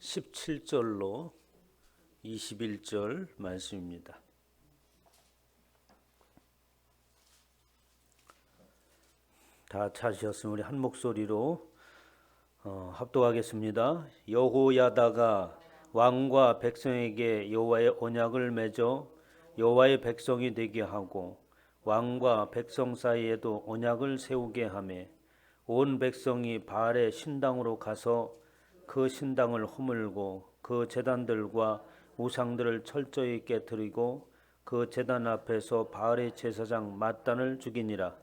17절로 21절 말씀입니다. 다 찾으셨으면 우리 한 목소리로 합독하겠습니다. 여호야다가 왕과 백성에게 여호와의 언약을 맺어 여호와의 백성이 되게 하고 왕과 백성 사이에도 언약을 세우게 하며 온 백성이 바알의 신당으로 가서 그 신당을 허물고 그 제단들과 우상들을 철저히 깨뜨리고 그 제단 앞에서 바알의 제사장 맏단을 죽이니라.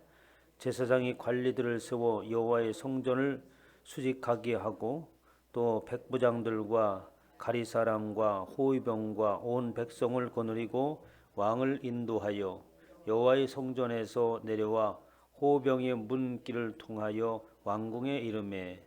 제사장이 관리들을 세워 여호와의 성전을 수직하게 하고 또 백부장들과 가리사람과 호위병과 온 백성을 거느리고 왕을 인도하여 여호와의 성전에서 내려와 호병의 문길을 통하여 왕궁에 이르매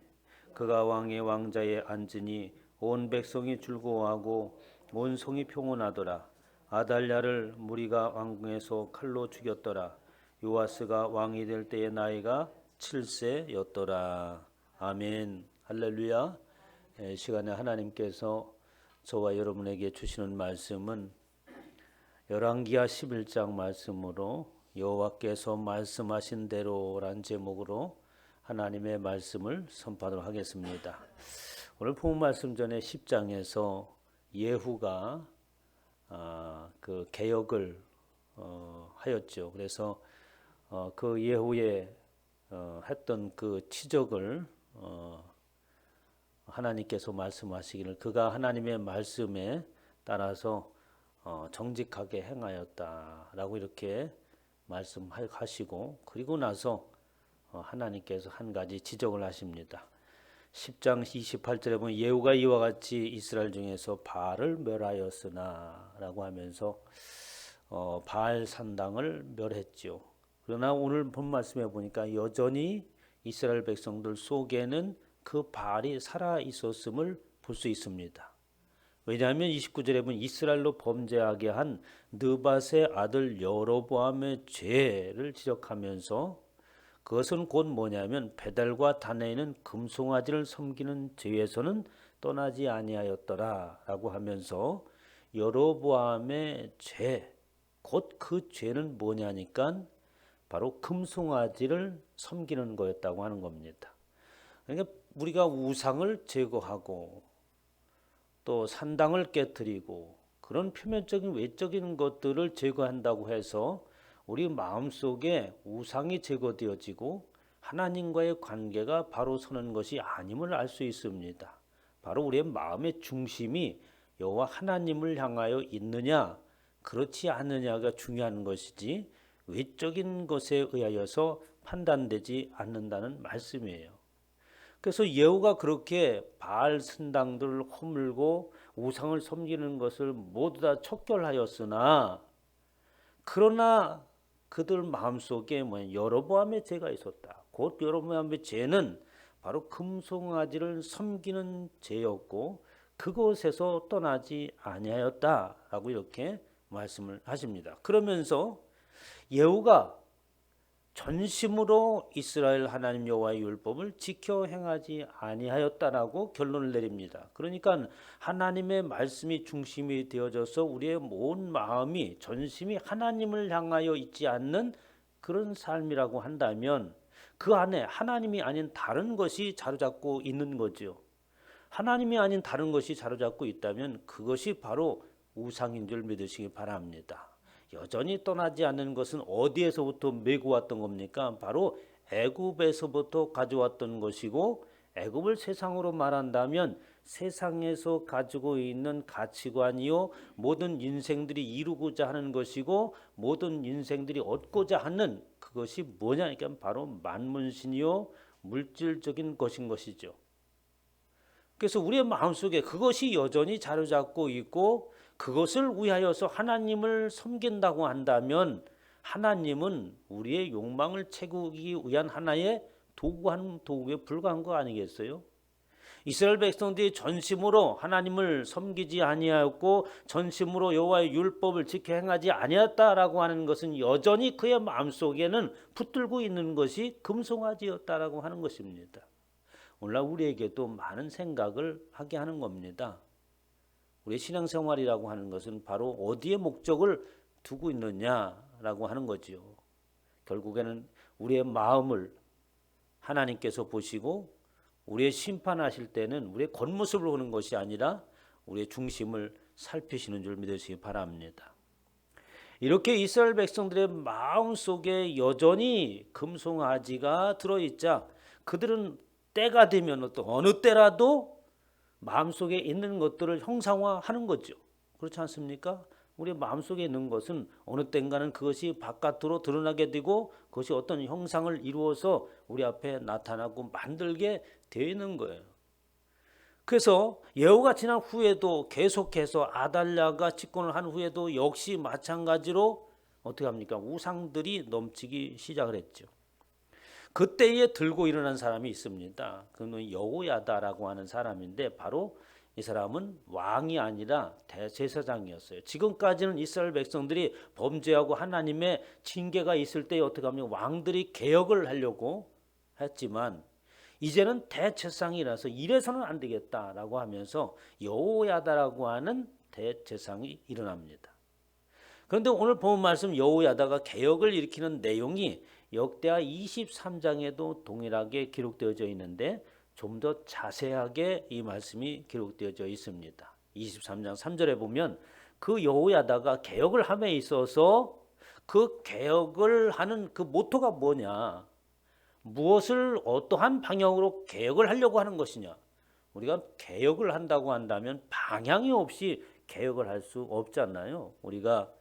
그가 왕의 왕자에 앉으니 온 백성이 즐거워하고 온 성이 평온하더라. 아달랴를 무리가 왕궁에서 칼로 죽였더라. 요아스가 왕이 될 때의 나이가 7세였더라. 아멘. 할렐루야. 시간에 하나님께서 저와 여러분에게 주시는 말씀은 열왕기하 11장 말씀으로 여호와께서 말씀하신 대로란 제목으로 하나님의 말씀을 선포하도록 하겠습니다. 오늘 본 말씀 전에 10장에서 예후가 그 개혁을 하였죠. 그래서 그 예후에 했던 그 치적을 하나님께서 말씀하시기를 그가 하나님의 말씀에 따라서 정직하게 행하였다라고 이렇게 말씀하시고 그리고 나서 하나님께서 한 가지 지적을 하십니다. 10장 28절에 보면 예후가 이와 같이 이스라엘 중에서 바알을 멸하였으나 라고 하면서 바알 산당을 멸했죠. 그러나 오늘 본 말씀에 보니까 여전히 이스라엘 백성들 속에는 그 바알이 살아 있었음을 볼 수 있습니다. 왜냐하면 29절에 보면 이스라엘로 범죄하게 한 느밧의 아들 여로보암의 죄를 지적하면서 그것은 곧 뭐냐면 베델과 단에 있는 금송아지를 섬기는 죄에서는 떠나지 아니하였더라 라고 하면서 여로보암의 죄, 곧 그 죄는 뭐냐니까 바로 금송아지를 섬기는 거였다고 하는 겁니다. 그러니까 우리가 우상을 제거하고 또 산당을 깨뜨리고 그런 표면적인 외적인 것들을 제거한다고 해서 우리 마음속에 우상이 제거되어지고 하나님과의 관계가 바로 서는 것이 아님을 알 수 있습니다. 바로 우리의 마음의 중심이 여호와 하나님을 향하여 있느냐 그렇지 않느냐가 중요한 것이지 외적인 것에 의하여서 판단되지 않는다는 말씀이에요. 그래서 예후가 그렇게 바알 신당들을 허물고 우상을 섬기는 것을 모두 다 척결하였으나 그러나 그들 마음속에 여로보암의 죄가 있었다. 곧 여로보암의 죄는 바로 금송아지를 섬기는 죄였고 그곳에서 떠나지 아니하였다라고 이렇게 말씀을 하십니다. 그러면서 예후가 전심으로 이스라엘 하나님 여호와의 율법을 지켜 행하지 아니하였다라고 결론을 내립니다. 그러니까 하나님의 말씀이 중심이 되어져서 우리의 온 마음이 전심이 하나님을 향하여 있지 않는 그런 삶이라고 한다면 그 안에 하나님이 아닌 다른 것이 자리잡고 있는 거죠. 하나님이 아닌 다른 것이 자리잡고 있다면 그것이 바로 우상인 줄 믿으시기 바랍니다. 여전히 떠나지 않는 것은 어디에서부터 메고 왔던 겁니까? 바로 애굽에서부터 가져왔던 것이고 애굽을 세상으로 말한다면 세상에서 가지고 있는 가치관이요 모든 인생들이 이루고자 하는 것이고 모든 인생들이 얻고자 하는 그것이 뭐냐? 그러니까 바로 만문신이요 물질적인 것인 것이죠. 그래서 우리의 마음속에 그것이 여전히 자리잡고 있고 그것을 위하여서 하나님을 섬긴다고 한다면 하나님은 우리의 욕망을 채우기 위한 하나의 도구에 불과한 거 아니겠어요? 이스라엘 백성들이 전심으로 하나님을 섬기지 아니하였고 전심으로 여호와의 율법을 지켜 행하지 아니했다라고 하는 것은 여전히 그의 마음속에는 붙들고 있는 것이 금송아지였다라고 하는 것입니다. 오늘날 우리에게도 많은 생각을 하게 하는 겁니다. 우리의 신앙생활이라고 하는 것은 바로 어디에 목적을 두고 있느냐라고 하는 거지요. 결국에는 우리의 마음을 하나님께서 보시고 우리의 심판하실 때는 우리의 겉모습을 보는 것이 아니라 우리의 중심을 살피시는 줄 믿으시기 바랍니다. 이렇게 이스라엘 백성들의 마음속에 여전히 금송아지가 들어있자 그들은 때가 되면 어느 때라도 마음속에 있는 것들을 형상화하는 거죠. 그렇지 않습니까? 우리 마음속에 있는 것은 어느 때인가는 그것이 바깥으로 드러나게 되고 그것이 어떤 형상을 이루어서 우리 앞에 나타나고 만들게 되어 있는 거예요. 그래서 예후가 지난 후에도 계속해서 아달랴가 집권을 한 후에도 역시 마찬가지로 어떻게 합니까? 우상들이 넘치기 시작을 했죠. 그때에 들고 일어난 사람이 있습니다. 그는 여호야다라고 하는 사람인데 바로 이 사람은 왕이 아니라 대제사장이었어요. 지금까지는 이스라엘 백성들이 범죄하고 하나님의 징계가 있을 때 어떻게 하면 왕들이 개혁을 하려고 했지만 이제는 대제사장이라서 이래서는 안 되겠다라고 하면서 여호야다라고 하는 대제사장이 일어납니다. 그런데 오늘 본 말씀 여호야다가 개혁을 일으키는 내용이 역대하 23장에도 동일하게 기록되어져 있는데 좀 더 자세하게 이 말씀이 기록되어져 있습니다. 23장 3절에 보면 그 여호야다가 개혁을 함에 있어서 그 개혁을 하는 그 모토가 뭐냐? 무엇을 어떠한 방향으로 개혁을 하려고 하는 것이냐? 우리가 개혁을 한다고 한다면 방향이 없이 개혁을 할 수 없잖아요. 우리가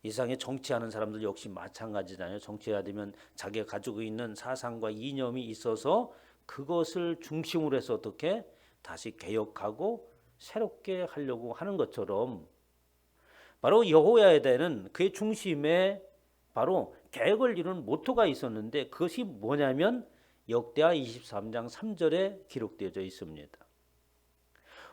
이상의 정치하는 사람들 역시 마찬가지잖아요. 정치해야 되면 자기가 가지고 있는 사상과 이념이 있어서 그것을 중심으로 해서 어떻게 다시 개혁하고 새롭게 하려고 하는 것처럼 바로 여호야다는 그의 중심에 바로 개혁을 이루는 모토가 있었는데 그것이 뭐냐면 역대하 23장 3절에 기록되어져 있습니다.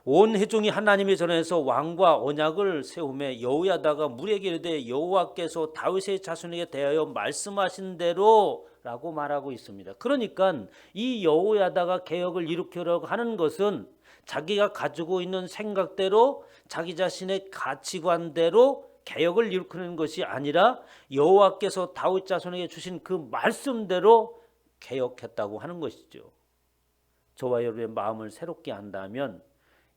온 회중이 하나님의 전에서 왕과 언약을 세우며 여호야다가 무리에게 이르되 여호와께서 다윗의 자손에게 대하여 말씀하신 대로라고 말하고 있습니다. 그러니까 이 여호야다가 개혁을 일으키려고 하는 것은 자기가 가지고 있는 생각대로 자기 자신의 가치관대로 개혁을 일으키는 것이 아니라 여호와께서 다윗 자손에게 주신 그 말씀대로 개혁했다고 하는 것이죠. 저와 여러분의 마음을 새롭게 한다면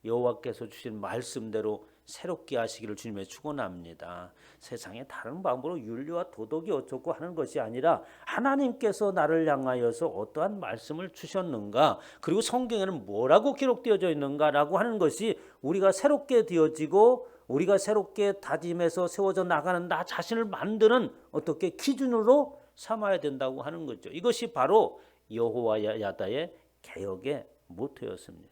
여호와께서 주신 말씀대로 새롭게 하시기를 주님의 축원합니다. 세상에 다른 방법으로 윤리와 도덕이 어쩌고 하는 것이 아니라 하나님께서 나를 향하여서 어떠한 말씀을 주셨는가 그리고 성경에는 뭐라고 기록되어져 있는가라고 하는 것이 우리가 새롭게 되어지고 우리가 새롭게 다짐해서 세워져 나가는 나 자신을 만드는 어떻게 기준으로 삼아야 된다고 하는 거죠. 이것이 바로 여호야다의 개혁의 모토였습니다.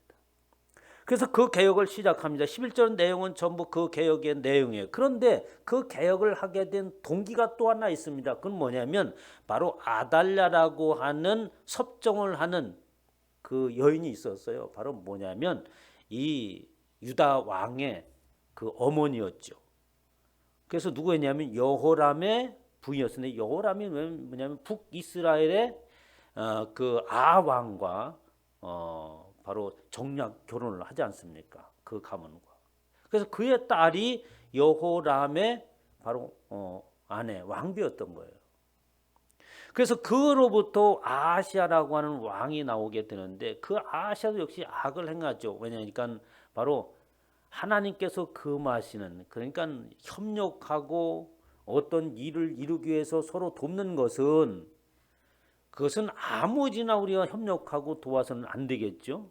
그래서 그 개혁을 시작합니다. 11절 내용은 전부 그 개혁의 내용이에요. 그런데 그 개혁을 하게 된 동기가 또 하나 있습니다. 그건 뭐냐면 바로 아달랴라고 하는 섭정을 하는 그 여인이 있었어요. 바로 뭐냐면 이 유다 왕의 그 어머니였죠. 그래서 누구였냐면 여호람의 부인이었는데 여호람이 뭐냐면 북이스라엘의 그 아왕과 바로 정략 결혼을 하지 않습니까? 그 가문과. 그래서 그의 딸이 여호람의 바로 아내 왕비였던 거예요. 그래서 그로부터 아하시아라고 하는 왕이 나오게 되는데 그 아하시아도 역시 악을 행하죠. 왜냐하니까 바로 하나님께서 금하시는 그러니까 협력하고 어떤 일을 이루기 위해서 서로 돕는 것은 그것은 아무지나 우리가 협력하고 도와서는 안 되겠죠.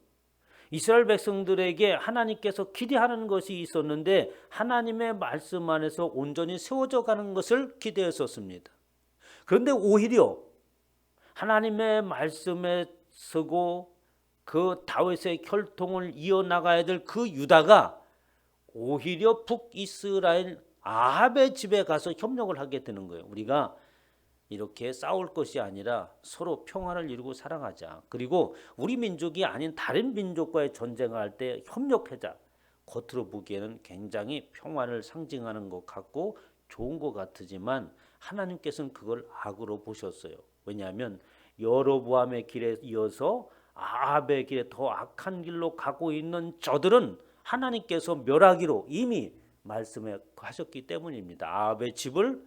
이스라엘 백성들에게 하나님께서 기대하는 것이 있었는데 하나님의 말씀 안에서 온전히 세워져 가는 것을 기대했었습니다. 그런데 오히려 하나님의 말씀에 서고 그 다윗의 혈통을 이어나가야 될 그 유다가 오히려 북이스라엘 아합의 집에 가서 협력을 하게 되는 거예요. 우리가 이렇게 싸울 것이 아니라 서로 평화를 이루고 살아가자. 그리고 우리 민족이 아닌 다른 민족과의 전쟁을 할 때 협력하자. 겉으로 보기에는 굉장히 평화를 상징하는 것 같고 좋은 것 같지만 하나님께서는 그걸 악으로 보셨어요. 왜냐하면 여로보암의 길에 이어서 아합의 길에 더 악한 길로 가고 있는 저들은 하나님께서 멸하기로 이미 말씀하셨기 때문입니다. 아합의 집을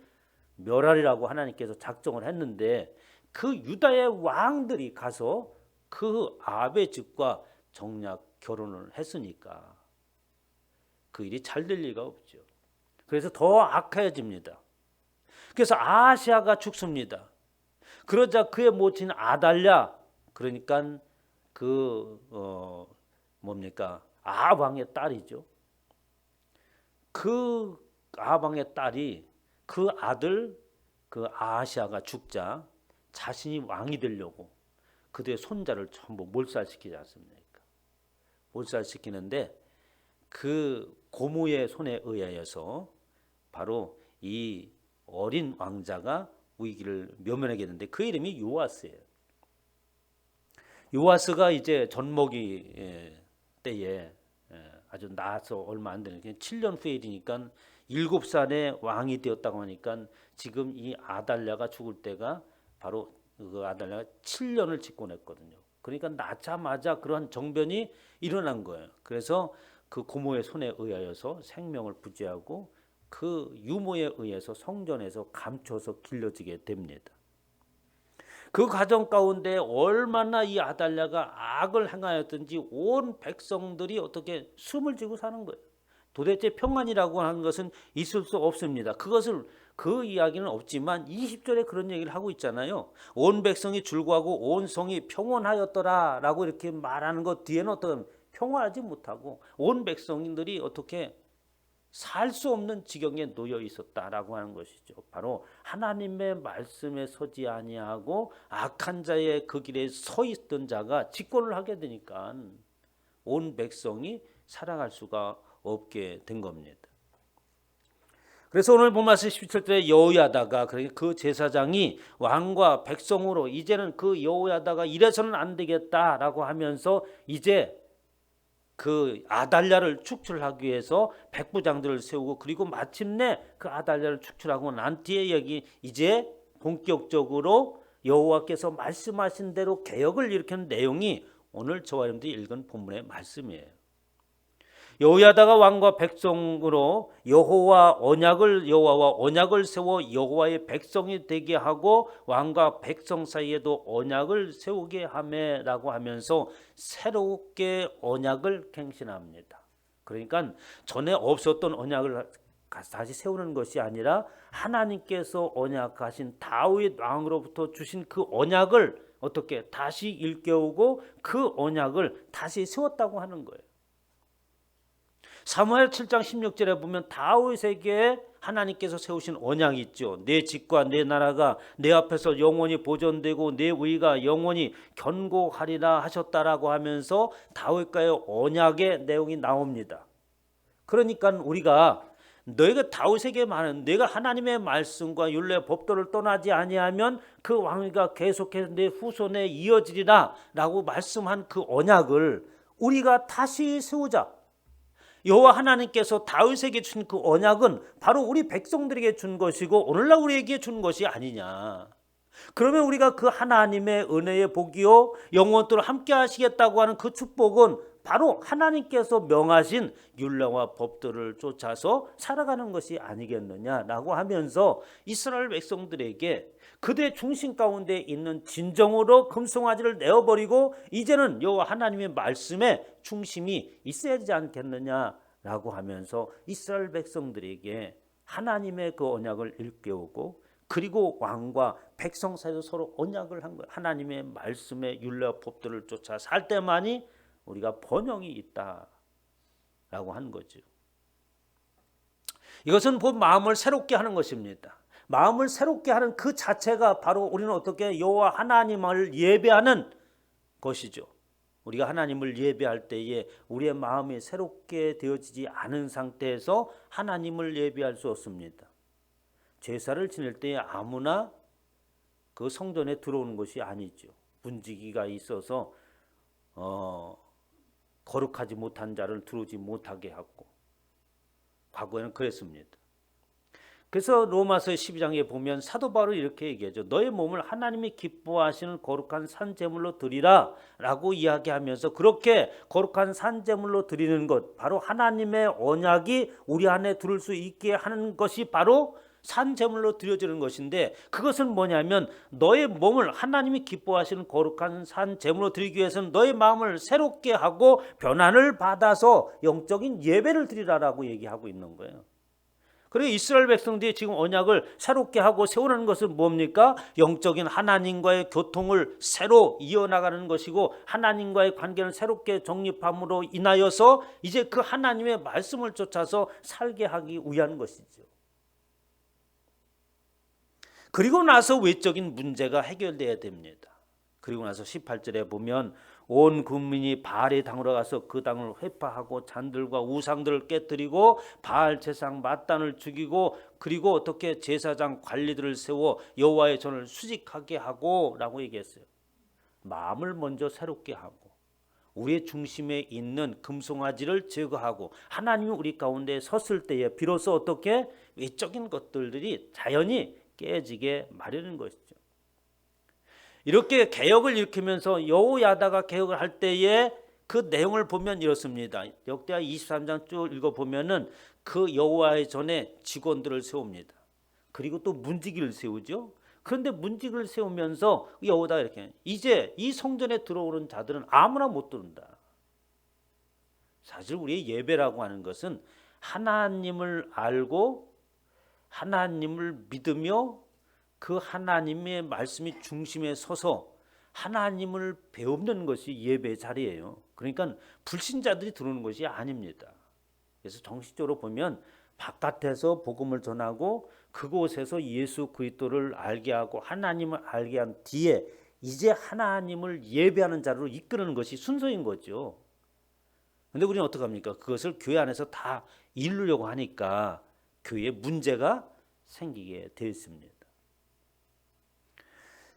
멸하리라고 하나님께서 작정을 했는데 그 유다의 왕들이 가서 그 아합의 집과 정략 결혼을 했으니까 그 일이 잘 될 리가 없죠. 그래서 더 악해집니다. 그래서 아하시아가 죽습니다. 그러자 그의 모친 아달랴, 그러니까 아합 왕의 딸이죠. 그 아합 왕의 딸이 그 아들 그 아하시아가 죽자 자신이 왕이 되려고 그들의 손자를 전부 몰살시키지 않습니까? 몰살시키는데 그 고모의 손에 의하여서 바로 이 어린 왕자가 위기를 면면하게 되는데 그 이름이 요아스예요. 요아스가 이제 젖먹이 때에 아주 나서 얼마 안 되는 7년 후의 일이니까 7살에 왕이 되었다고 하니까 지금 이 아달랴가 죽을 때가 바로 그 아달랴가 7년을 집권했거든요. 그러니까 낳자마자 그러한 정변이 일어난 거예요. 그래서 그 고모의 손에 의하여서 생명을 부지하고 그 유모에 의해서 성전에서 감춰서 길러지게 됩니다. 그 과정 가운데 얼마나 이 아달랴가 악을 행하였든지 온 백성들이 어떻게 숨을 쥐고 사는 거예요. 도대체 평안이라고 하는 것은 있을 수 없습니다. 그 이야기는 없지만 20절에 그런 얘기를 하고 있잖아요. 온 백성이 줄구하고 온 성이 평온하였더라라고 이렇게 말하는 것 뒤에는 어떤 평화하지 못하고 온 백성들이 어떻게 살 수 없는 지경에 놓여 있었다라고 하는 것이죠. 바로 하나님의 말씀에 서지 아니하고 악한 자의 그 길에 서 있던 자가 집권을 하게 되니까 온 백성이 살아갈 수가 없게 된 겁니다. 그래서 오늘 본 말씀 17절에 여호야다가 그 제사장이 왕과 백성으로 이제는 그 여호야다가 이래서는 안 되겠다라고 하면서 이제 그 아달랴를 축출하기 위해서 백부장들을 세우고 그리고 마침내 그 아달랴를 축출하고 난 뒤에 여기 이제 본격적으로 여호와께서 말씀하신 대로 개혁을 일으키는 내용이 오늘 저와 여러분들이 읽은 본문의 말씀이에요. 여호야다가 왕과 백성으로 여호와와 언약을 세워 여호와의 백성이 되게 하고 왕과 백성 사이에도 언약을 세우게 하매라고 하면서 새롭게 언약을 갱신합니다. 그러니까 전에 없었던 언약을 다시 세우는 것이 아니라 하나님께서 언약하신 다윗 왕으로부터 주신 그 언약을 어떻게 다시 일깨우고 그 언약을 다시 세웠다고 하는 거예요. 사무엘 7장 16절에 보면 다윗에게 하나님께서 세우신 언약이 있죠. 내 집과 내 나라가 내 앞에서 영원히 보존되고 내 의가 영원히 견고하리라 하셨다라고 하면서 다윗과의 언약의 내용이 나옵니다. 그러니까 우리가 너희가 다윗에게 말하는 내가 하나님의 말씀과 율례 법도를 떠나지 아니하면 그 왕위가 계속해서 내 후손에 이어지리라 라고 말씀한 그 언약을 우리가 다시 세우자. 여호와 하나님께서 다윗에게 준 그 언약은 바로 우리 백성들에게 준 것이고 오늘날 우리에게 준 것이 아니냐. 그러면 우리가 그 하나님의 은혜의 복이요 영원토록 함께 하시겠다고 하는 그 축복은 바로 하나님께서 명하신 율례와 법들을 쫓아서 살아가는 것이 아니겠느냐라고 하면서 이스라엘 백성들에게 그들의 중심 가운데 있는 진정으로 금송아지를 내어버리고 이제는 여호와 하나님의 말씀에 중심이 있어야 되지 않겠느냐라고 하면서 이스라엘 백성들에게 하나님의 그 언약을 일깨우고 그리고 왕과 백성 사이에서 서로 언약을 한 거예요. 하나님의 말씀의 율례와 법들을 쫓아 살 때만이 우리가 번영이 있다라고 하는 거죠. 이것은 곧 마음을 새롭게 하는 것입니다. 마음을 새롭게 하는 그 자체가 바로 우리는 어떻게 여호와 하나님을 예배하는 것이죠. 우리가 하나님을 예배할 때에 우리의 마음이 새롭게 되어지지 않은 상태에서 하나님을 예배할 수 없습니다. 제사를 지낼 때에 아무나 그 성전에 들어오는 것이 아니죠. 문지기가 있어서 거룩하지 못한 자를 들어오지 못하게 하고 과거에는 그랬습니다. 그래서 로마서 12장에 보면 사도 바울이 이렇게 얘기하죠. 너의 몸을 하나님이 기뻐하시는 거룩한 산제물로 드리라 라고 이야기하면서, 그렇게 거룩한 산제물로 드리는 것, 바로 하나님의 언약이 우리 안에 들을 수 있게 하는 것이 바로 산제물로 드려지는 것인데, 그것은 뭐냐면 너의 몸을 하나님이 기뻐하시는 거룩한 산제물로 드리기 위해서는 너의 마음을 새롭게 하고 변화를 받아서 영적인 예배를 드리라라고 얘기하고 있는 거예요. 그리고 이스라엘 백성들이 지금 언약을 새롭게 하고 세우는 것은 뭡니까? 영적인 하나님과의 교통을 새로 이어나가는 것이고, 하나님과의 관계를 새롭게 정립함으로 인하여서 이제 그 하나님의 말씀을 쫓아서 살게 하기 위한 것이죠. 그리고 나서 외적인 문제가 해결돼야 됩니다. 그리고 나서 18절에 보면 온 국민이 바알의 당으로 가서 그 당을 회파하고 잔들과 우상들을 깨뜨리고 바알 제사장 맏단을 죽이고, 그리고 어떻게 제사장 관리들을 세워 여호와의 전을 수직하게 하고 라고 얘기했어요. 마음을 먼저 새롭게 하고 우리의 중심에 있는 금송아지를 제거하고 하나님이 우리 가운데 섰을 때에 비로소 어떻게 외적인 것들이 자연히 깨지게 마련인 것이죠. 이렇게 개혁을 일으키면서 여호야다가 개혁을 할 때에 그 내용을 보면 이렇습니다. 역대하 23장 쭉 읽어보면은 그 여호와의 전에 직원들을 세웁니다. 그리고 또 문지기를 세우죠. 그런데 문지기를 세우면서 여호와가 이렇게, 이제 이 성전에 들어오는 자들은 아무나 못 들어온다. 사실 우리의 예배라고 하는 것은 하나님을 알고 하나님을 믿으며 그 하나님의 말씀이 중심에 서서 하나님을 배우는 것이 예배 자리예요. 그러니까 불신자들이 들어오는 것이 아닙니다. 그래서 정식적으로 보면 바깥에서 복음을 전하고 그곳에서 예수 그리스도를 알게 하고 하나님을 알게 한 뒤에 이제 하나님을 예배하는 자리로 이끄는 것이 순서인 거죠. 그런데 우리는 어떻게 합니까? 그것을 교회 안에서 다 이루려고 하니까 교회에 문제가 생기게 되었습니다.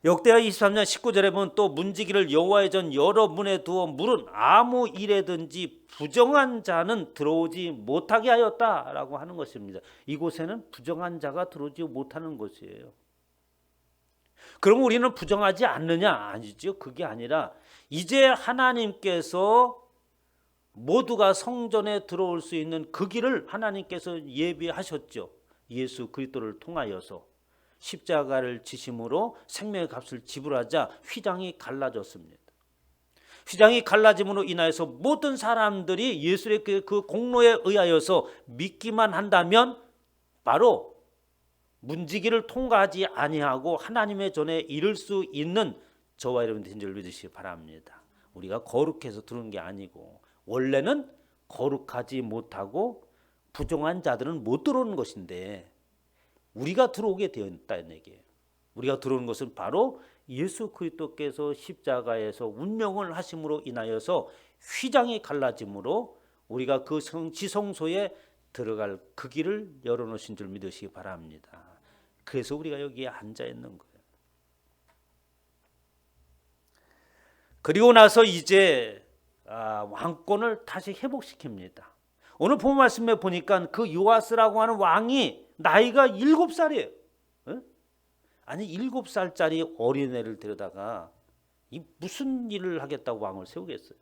역대하 23년 19절에 보면 또 문지기를 여호와의 전 여러 문에 두어 물은 아무 일에든지 부정한 자는 들어오지 못하게 하였다라고 하는 것입니다. 이곳에는 부정한 자가 들어오지 못하는 것이에요. 그럼 우리는 부정하지 않느냐? 아니죠. 그게 아니라 이제 하나님께서 모두가 성전에 들어올 수 있는 그 길을 하나님께서 예비하셨죠. 예수 그리스도를 통하여서 십자가를 지심으로 생명의 값을 지불하자 휘장이 갈라졌습니다. 휘장이 갈라짐으로 인하여서 모든 사람들이 예수의 그 공로에 의하여서 믿기만 한다면 바로 문지기를 통과하지 아니하고 하나님의 전에 이를 수 있는 저와 여러분들 된 줄 믿으시기 바랍니다. 우리가 거룩해서 들어오는 게 아니고 원래는 거룩하지 못하고 부정한 자들은 못 들어오는 것인데 우리가 들어오게 되었다는 얘기예요. 우리가 들어오는 것은 바로 예수 그리스도께서 십자가에서 운명을 하심으로 인하여서 휘장이 갈라짐으로 우리가 그 지성소에 들어갈 그 길을 열어놓으신 줄 믿으시기 바랍니다. 그래서 우리가 여기에 앉아 있는 거예요. 그리고 나서 이제 왕권을 다시 회복시킵니다. 오늘 본 말씀에 보니까 그 요아스라고 하는 왕이 나이가 7살이에요. 아니 7살짜리 어린애를 데려다가 이 무슨 일을 하겠다고 왕을 세우겠어요.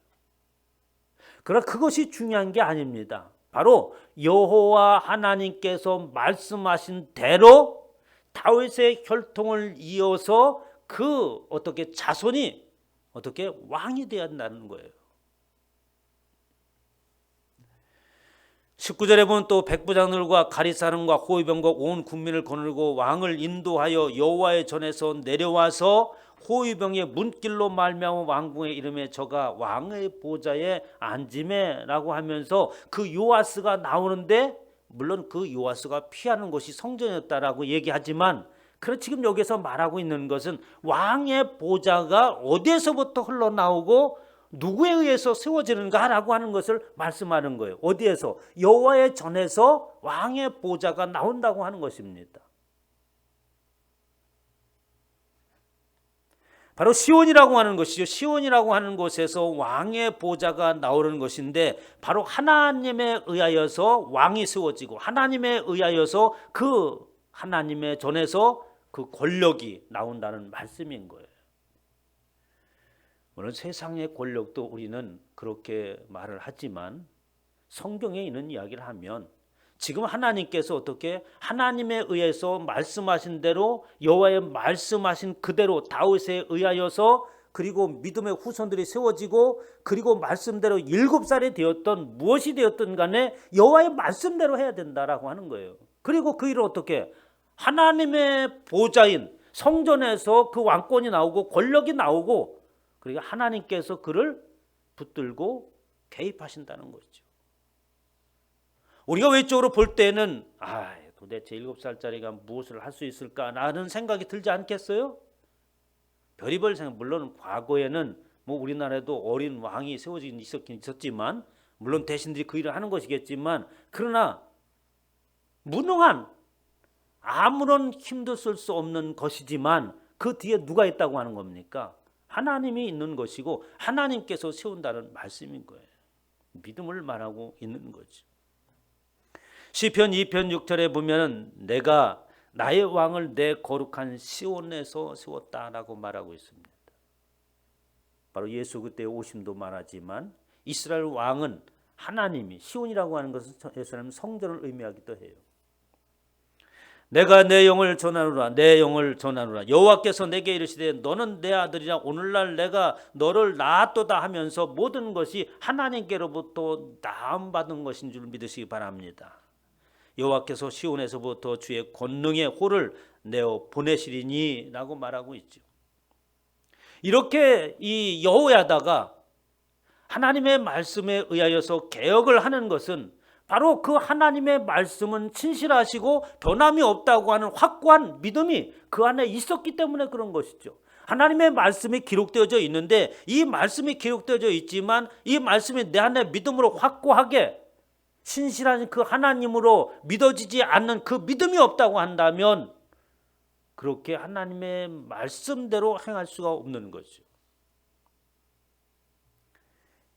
그러나 그것이 중요한 게 아닙니다. 바로 여호와 하나님께서 말씀하신 대로 다윗의 혈통을 이어서 그 어떻게 자손이 어떻게 왕이 되어야 한다는 거예요. 19절에 보면 또 백부장들과 가리사람과 호위병과 온 국민을 거느리고 왕을 인도하여 여호와의 전에서 내려와서 호위병의 문길로 말미암아 왕궁에 이름에 저가 왕의 보좌에 앉으매라고 하면서 그 요아스가 나오는데, 물론 그 요아스가 피하는 곳이 성전이었다라고 얘기하지만, 그래 지금 여기서 말하고 있는 것은 왕의 보좌가 어디에서부터 흘러나오고 누구에 의해서 세워지는가라고 하는 것을 말씀하는 거예요. 어디에서? 여호와의 전에서 왕의 보좌가 나온다고 하는 것입니다. 바로 시온이라고 하는 것이죠. 시온이라고 하는 곳에서 왕의 보좌가 나오는 것인데 바로 하나님에 의하여서 왕이 세워지고 하나님에 의하여서 그 하나님의 전에서 그 권력이 나온다는 말씀인 거예요. 물론 세상의 권력도 우리는 그렇게 말을 하지만 성경에 있는 이야기를 하면 지금 하나님께서 어떻게 하나님에 의해서 말씀하신 대로 여호와의 말씀하신 그대로 다윗에 의하여서 그리고 믿음의 후손들이 세워지고 그리고 말씀대로 7살이 되었던 무엇이 되었든 간에 여호와의 말씀대로 해야 된다라고 하는 거예요. 그리고 그 일을 어떻게 하나님의 보좌인 성전에서 그 왕권이 나오고 권력이 나오고 그리고 하나님께서 그를 붙들고 개입하신다는 거죠. 우리가 외적으로 볼 때는 도대체 7살짜리가 무엇을 할 수 있을까라는 생각이 들지 않겠어요? 별의별 생각, 물론 과거에는 뭐 우리나라에도 어린 왕이 세워지긴 있었지만 물론 대신들이 그 일을 하는 것이겠지만 그러나 무능한 아무런 힘도 쓸 수 없는 것이지만 그 뒤에 누가 있다고 하는 겁니까? 하나님이 있는 것이고 하나님께서 세운다는 말씀인 거예요. 믿음을 말하고 있는 거죠. 시편 2편 6절에 보면은 내가 나의 왕을 내 거룩한 시온에서 세웠다라고 말하고 있습니다. 바로 예수 그때 오심도 말하지만 이스라엘 왕은 하나님이 시온이라고 하는 것은 예수님 성전을 의미하기도 해요. 내가 내 영을 전하노라 내 영을 전하노라 여호와께서 내게 이르시되 너는 내 아들이라 오늘날 내가 너를 낳았도다 하면서 모든 것이 하나님께로부터 나음받은 것인 줄 믿으시기 바랍니다. 여호와께서 시온에서부터 주의 권능의 호를 내어 보내시리니 라고 말하고 있죠. 이렇게 이 여호야다가 하나님의 말씀에 의하여서 개혁을 하는 것은 바로 그 하나님의 말씀은 진실하시고 변함이 없다고 하는 확고한 믿음이 그 안에 있었기 때문에 그런 것이죠. 하나님의 말씀이 기록되어져 있는데 이 말씀이 기록되어져 있지만 이 말씀이 내 안에 믿음으로 확고하게 신실한 그 하나님으로 믿어지지 않는 그 믿음이 없다고 한다면 그렇게 하나님의 말씀대로 행할 수가 없는 거죠.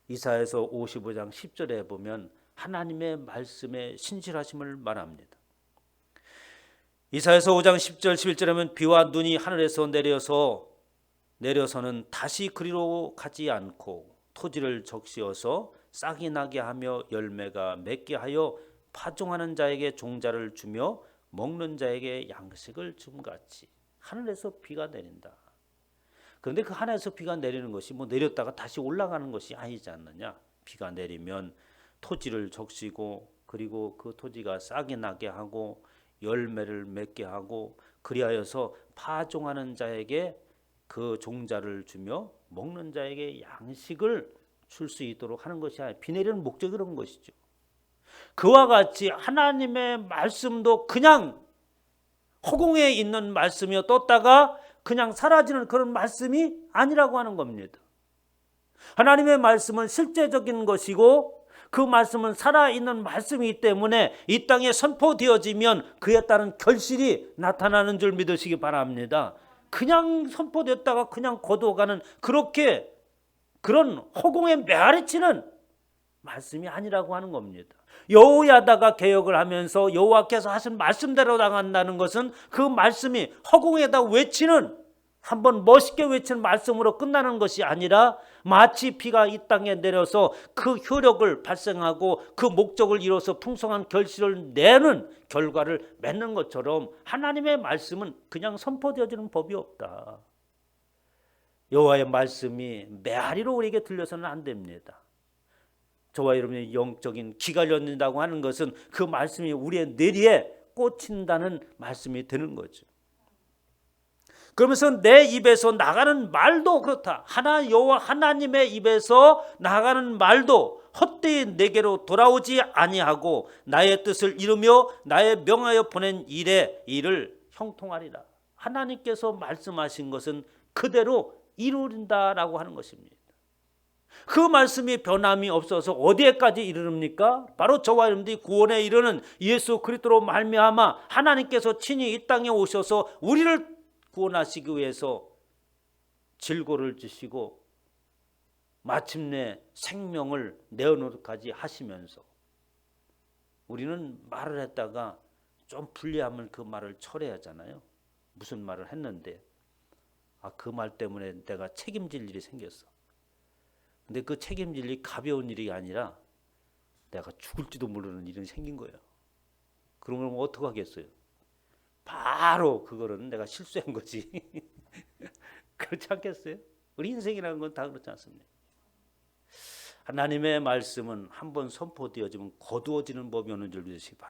이사야서 55장 10절에 보면 하나님의 말씀의 신실하심을 말합니다. 이사야서 5장 10절 11절에 보면 비와 눈이 하늘에서 내려서는 다시 그리로 가지 않고 토지를 적시어서 싹이 나게 하며 열매가 맺게 하여 파종하는 자에게 종자를 주며 먹는 자에게 양식을 줌같이 하늘에서 비가 내린다. 그런데 그 하늘에서 비가 내리는 것이 뭐 내렸다가 다시 올라가는 것이 아니지 않느냐. 비가 내리면 토지를 적시고 그리고 그 토지가 싹이 나게 하고 열매를 맺게 하고 그리하여서 파종하는 자에게 그 종자를 주며 먹는 자에게 양식을 줄 수 있도록 하는 것이 아니라 비 내리는 목적이 그런 것이죠. 그와 같이 하나님의 말씀도 그냥 허공에 있는 말씀이어 떴다가 그냥 사라지는 그런 말씀이 아니라고 하는 겁니다. 하나님의 말씀은 실제적인 것이고 그 말씀은 살아있는 말씀이기 때문에 이 땅에 선포되어지면 그에 따른 결실이 나타나는 줄 믿으시기 바랍니다. 그냥 선포됐다가 그냥 거둬가는 그런 허공에 메아리치는 말씀이 아니라고 하는 겁니다. 여호야다가 개혁을 하면서 여호와께서 하신 말씀대로 나간다는 것은 그 말씀이 허공에다 외치는 한번 멋있게 외치는 말씀으로 끝나는 것이 아니라 마치 비가 이 땅에 내려서 그 효력을 발생하고 그 목적을 이뤄서 풍성한 결실을 내는 결과를 맺는 것처럼 하나님의 말씀은 그냥 선포되어지는 법이 없다. 여호와의 말씀이 메아리로 우리에게 들려서는 안 됩니다. 저와 여러분의 영적인 기가 열린다고 하는 것은 그 말씀이 우리의 뇌리에 꽂힌다는 말씀이 되는 거죠. 그러면서 내 입에서 나가는 말도 그렇다. 여호와 하나님의 입에서 나가는 말도 헛되이 내게로 돌아오지 아니하고 나의 뜻을 이루며 나의 명하여 보낸 일을 형통하리라. 하나님께서 말씀하신 것은 그대로 이루린다라고 하는 것입니다. 그 말씀이 변함이 없어서 어디에까지 이르릅니까? 바로 저와 여러분들이 구원에 이르는 예수 그리스도로 말미암아 하나님께서 친히 이 땅에 오셔서 우리를 구원하시기 위해서 질고를 지시고 마침내 생명을 내어놓기까지 하시면서 우리는 말을 했다가 좀 불리하면 그 말을 철회하잖아요. 무슨 말을 했는데 그 말 때문에 내가 책임질 일이 생겼어. 근데 그 책임질 일이 가벼운 일이 아니라 내가 죽을지도 모르는 일이 생긴 거예요. 그러면 어떻게 하겠어요? 바로 그거는 내가 실수한 거지. 그렇지 않겠어요? 우리 인생이라는 건 다 그렇지 않습니까? 하나님의 말씀은 한번 선포되어지면 거두어지는 법이 없는 줄 믿으시기 바랍니다.